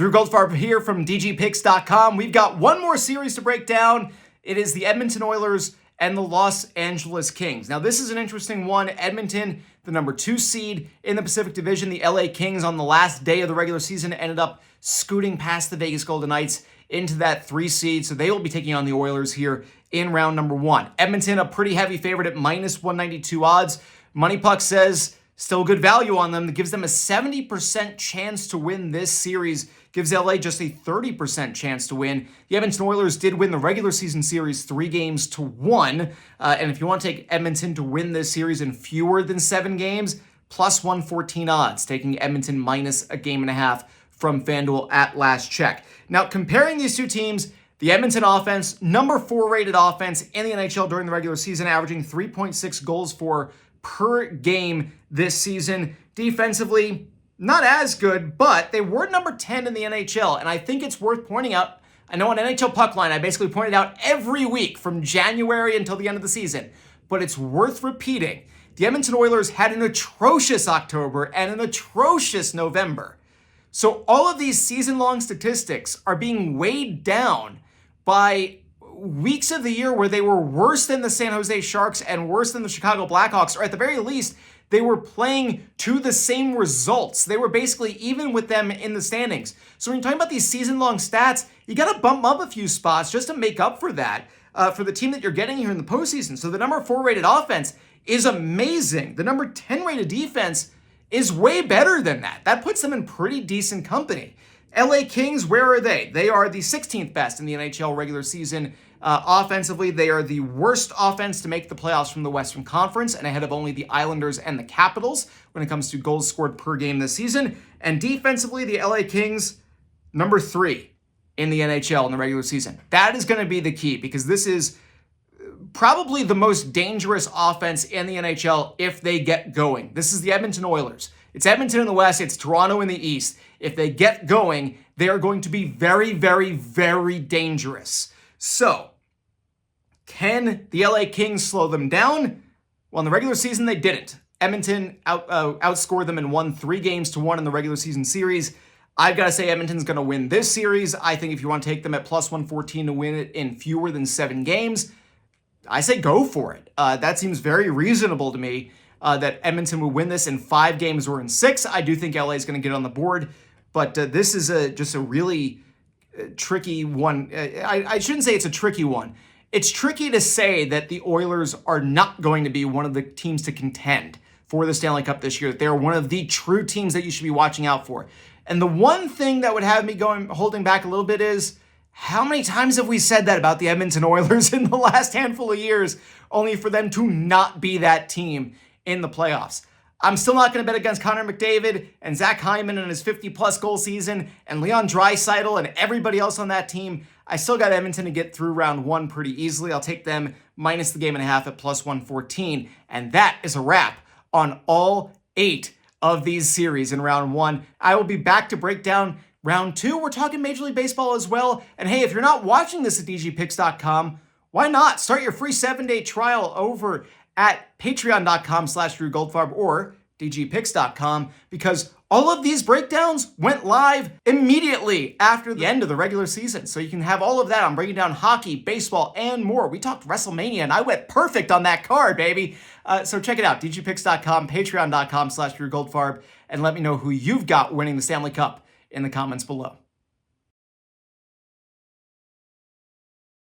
Drew Goldfarb here from dgpicks.com. We've got one more series to break down. It is the Edmonton Oilers and the Los Angeles Kings. Now, this is an interesting one. Edmonton, the number 2 seed in the Pacific Division. The LA Kings on the last day of the regular season ended up scooting past the Vegas Golden Knights into that 3 seed. So they will be taking on the Oilers here in round number 1. Edmonton, a pretty heavy favorite at minus 192 odds. Money Puck says still good value on them. That gives them a 70% chance to win this series. Gives LA just a 30% chance to win. The Edmonton Oilers did win the regular season series 3-1. And if you want to take Edmonton to win this series in fewer than 7 games, plus 114 odds, taking Edmonton minus a game and a half from FanDuel at last check. Now, comparing these two teams, the Edmonton offense, number 4 rated offense in the NHL during the regular season, averaging 3.6 goals per game this season. Defensively, not as good, but they were number 10 in the NHL. And I think it's worth pointing out, I know on NHL Puck Line, I basically pointed out every week from January until the end of the season, but it's worth repeating. The Edmonton Oilers had an atrocious October and an atrocious November. So all of these season-long statistics are being weighed down by weeks of the year where they were worse than the San Jose Sharks and worse than the Chicago Blackhawks, or at the very least, they were playing to the same results. They were basically even with them in the standings. So when you're talking about these season-long stats, you got to bump up a few spots just to make up for that for the team that you're getting here in the postseason. So the number 4 rated offense is amazing. The number 10 rated defense is way better than that. That puts them in pretty decent company. LA Kings, where are they? They are the 16th best in the NHL regular season. Offensively, they are the worst offense to make the playoffs from the Western Conference and ahead of only the Islanders and the Capitals when it comes to goals scored per game this season. And defensively, the LA Kings, number 3 in the NHL in the regular season. That is going to be the key because this is probably the most dangerous offense in the NHL if they get going. This is the Edmonton Oilers. It's Edmonton in the West. It's Toronto in the East. If they get going, they are going to be very, very, very dangerous. So, can the LA Kings slow them down? Well, in the regular season, they didn't. Edmonton outscored them and won 3-1 in the regular season series. I've got to say Edmonton's going to win this series. I think if you want to take them at plus 114 to win it in fewer than 7 games, I say go for it. That seems very reasonable to me that Edmonton would win this in 5 games or in 6. I do think LA is going to get on the board, but this is just a really tricky one. I shouldn't say it's a tricky one. It's tricky to say that the Oilers are not going to be one of the teams to contend for the Stanley Cup this year. They're one of the true teams that you should be watching out for. And the one thing that would have me holding back a little bit is, how many times have we said that about the Edmonton Oilers in the last handful of years, only for them to not be that team in the playoffs? I'm still not going to bet against Connor McDavid and Zach Hyman and his 50-plus goal season and Leon Draisaitl and everybody else on that team. I still got Edmonton to get through round 1 pretty easily. I'll take them minus the game and a half at plus 114. And that is a wrap on all 8 of these series in round 1. I will be back to break down round 2. We're talking Major League Baseball as well. And hey, if you're not watching this at dgpicks.com, why not? Start your free 7-day trial over at patreon.com/Drew Goldfarb or dgpicks.com, because all of these breakdowns went live immediately after the end of the regular season. So you can have all of that. I'm breaking down hockey, baseball, and more. We talked WrestleMania, and I went perfect on that card, baby. So check it out, dgpicks.com, patreon.com/Drew Goldfarb, and let me know who you've got winning the Stanley Cup in the comments below.